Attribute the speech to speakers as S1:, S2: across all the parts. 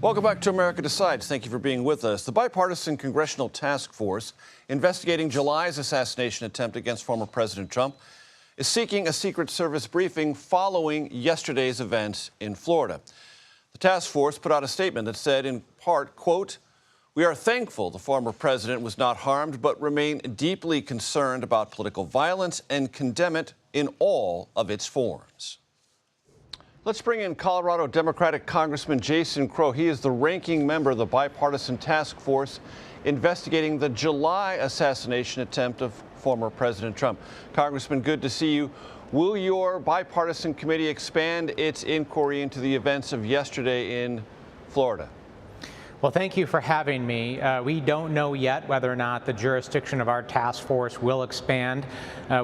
S1: Welcome back to America Decides. Thank you for being with us. The bipartisan congressional task force investigating July's assassination attempt against former President Trump is seeking a Secret Service briefing following yesterday's events in Florida. The task force put out a statement that said, in part, quote, "We are thankful the former president was not harmed, but remain deeply concerned about political violence and condemn it in all of its forms." Let's bring in Colorado Democratic Congressman Jason Crow. He is the ranking member of the bipartisan task force investigating the July assassination attempt of former President Trump. Congressman, good to see you. Will your bipartisan committee expand its inquiry into the events of yesterday in Florida?
S2: Well, thank you for having me. We don't know yet whether or not the jurisdiction of our task force will expand.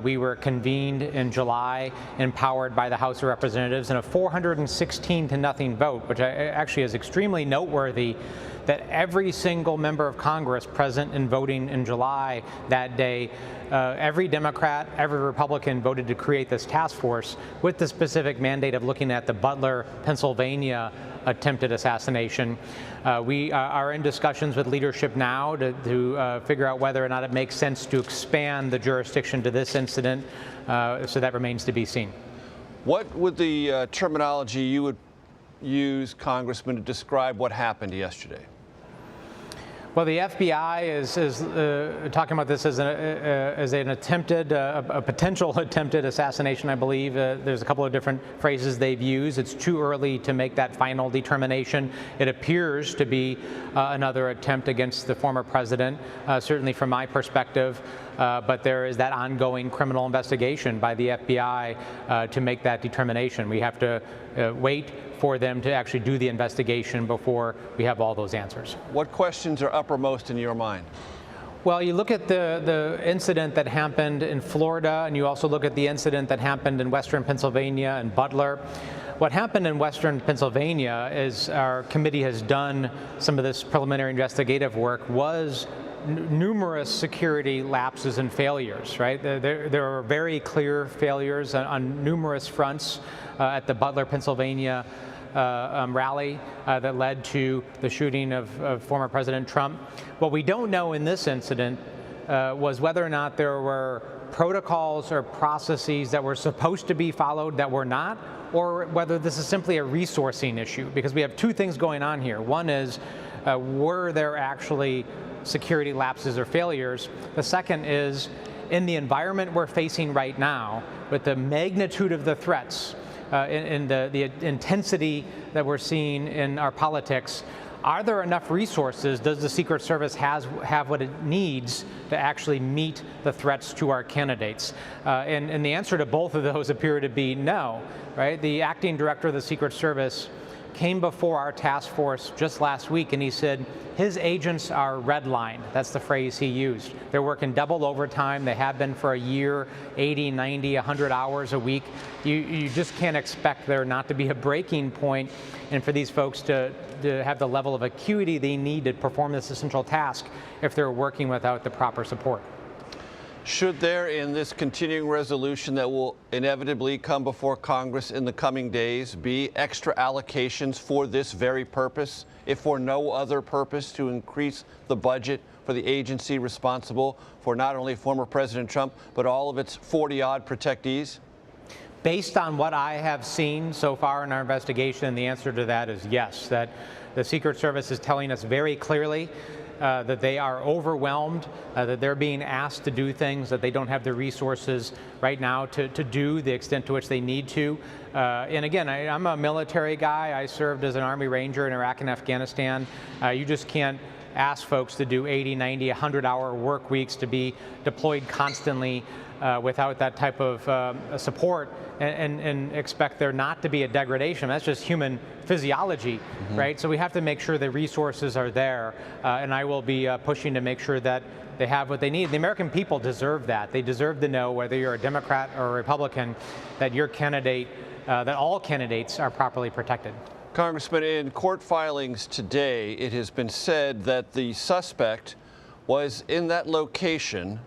S2: We were convened in July, empowered by the House of Representatives in a 416-0 vote, which actually is extremely noteworthy, that every single member of Congress present and voting in July that day, every Democrat, every Republican voted to create this task force with the specific mandate of looking at the Butler, Pennsylvania attempted assassination. We are in discussions with leadership now to figure out whether or not it makes sense to expand the jurisdiction to this incident, so that remains to be seen. What would the terminology you would use, Congressman, to describe what happened yesterday? Well, the FBI is talking about this as an attempted, a potential attempted assassination, I believe. There's a couple of different phrases they've used. It's too early to make that final determination. It appears to be another attempt against the former president, certainly from my perspective. But there is that ongoing criminal investigation by the FBI to make that determination. We have to wait for them to actually do the investigation before we have all those answers. What questions are uppermost in your mind? Well, you look at the incident that happened in Florida, and you also look at the incident that happened in Western Pennsylvania and Butler. What happened in Western Pennsylvania is our committee has done some of this preliminary investigative work, was numerous security lapses and failures, right? There are very clear failures on numerous fronts at the Butler, Pennsylvania rally that led to the shooting of former President Trump. What we don't know in this incident was whether or not there were protocols or processes that were supposed to be followed that were not, or whether this is simply a resourcing issue, because we have two things going on here. One is, were there actually security lapses or failures? The second is, in the environment we're facing right now, with the magnitude of the threats and the intensity that we're seeing in our politics, are there enough resources? Does the Secret Service have what it needs to actually meet the threats to our candidates? And the answer to both of those appear to be no, right? The acting director of the Secret Service came before our task force just last week, and he said his agents are redlined. That's the phrase he used. They're working double overtime. They have been for a year, 80, 90, 100 hours a week. You just can't expect there not to be a breaking point, and for these folks to have the level of acuity they need to perform this essential task if they're working without the proper support. Should there, in this continuing resolution that will inevitably come before Congress in the coming days, be extra allocations for this very purpose, if for no other purpose, to increase the budget for the agency responsible for not only former President Trump, but all of its 40-odd protectees? Based on what I have seen so far in our investigation, the answer to that is yes, that the Secret Service is telling us very clearly that they are overwhelmed, that they're being asked to do things that they don't have the resources right now to do the extent to which they need to. And again, I'm a military guy. I served as an Army Ranger in Iraq and Afghanistan. You just can't ask folks to do 80, 90, 100-hour work weeks, to be deployed constantly without that type of support and expect there not to be a degradation. That's just human physiology, right? So we have to make sure the resources are there, and I will be pushing to make sure that they have what they need. The American people deserve that. They deserve to know, whether you're a Democrat or a Republican, that your candidate, that all candidates are properly protected. Congressman, in court filings today, it has been said that the suspect was in that location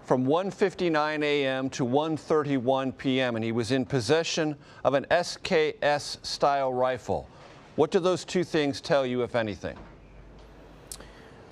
S2: from 1:59 a.m. to 1:31 p.m., and he was in possession of an SKS-style rifle.
S1: What do those two things tell you, if anything?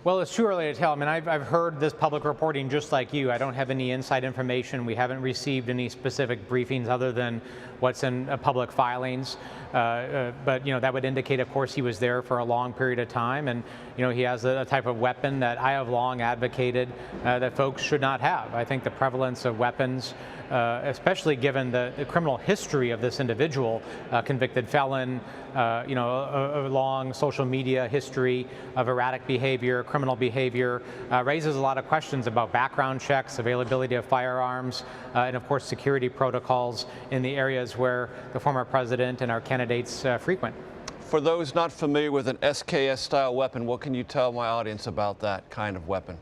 S2: Well, it's too early to tell. I mean, I've heard this public reporting just like you. I don't have any inside information. We haven't received any specific briefings other than what's in public filings. But, that would indicate, of course, he was there for a long period of time. And, he has a type of weapon that I have long advocated that folks should not have. I think the prevalence of weapons, especially given the criminal history of this individual, convicted felon, a long social media history of erratic behavior, criminal behavior, raises a lot of questions about background checks, availability of firearms, and of course security protocols in the areas where the former president and our candidates frequent.
S1: For those not familiar with an SKS-style weapon, what can you tell my audience about that kind of weapon?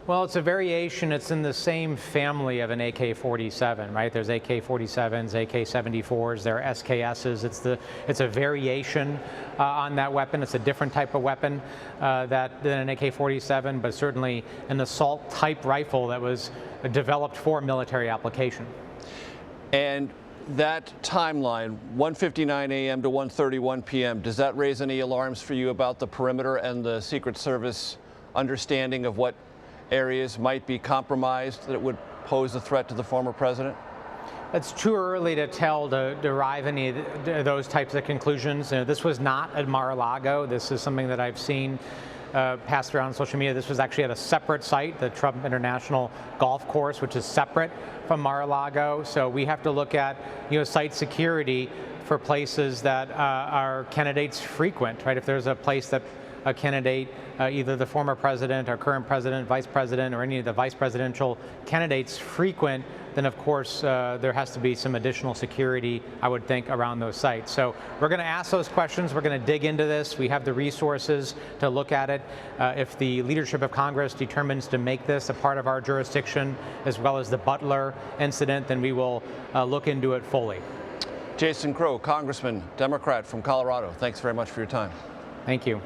S2: Well, it's a variation. It's in the same family of an AK-47, right? There's AK-47s, AK-74s, there are SKSs. It's a variation on that weapon. It's a different type of weapon than an AK-47, but certainly an assault-type rifle that was developed for military application.
S1: And that timeline, 1:59 a.m. to 1:31 p.m., does that raise any alarms for you about the perimeter and the Secret Service understanding of what areas might be compromised that would pose a threat to the former president?
S2: It's too early to tell to derive any of those types of conclusions. This was not at Mar-a-Lago. This is something that I've seen passed around social media. This was actually at a separate site, the Trump International Golf Course, which is separate from Mar-a-Lago. So we have to look at site security for places that our candidates frequent, right? If there's a place that a candidate, either the former president or current president, vice president, or any of the vice presidential candidates frequent, then of course there has to be some additional security, I would think, around those sites. So we're going to ask those questions. We're going to dig into this. We have the resources to look at it. If the leadership of Congress determines to make this a part of our jurisdiction, as well as the Butler incident, then we will look into it fully.
S1: Jason Crow, Congressman, Democrat from Colorado, thanks very much for your time.
S2: Thank you.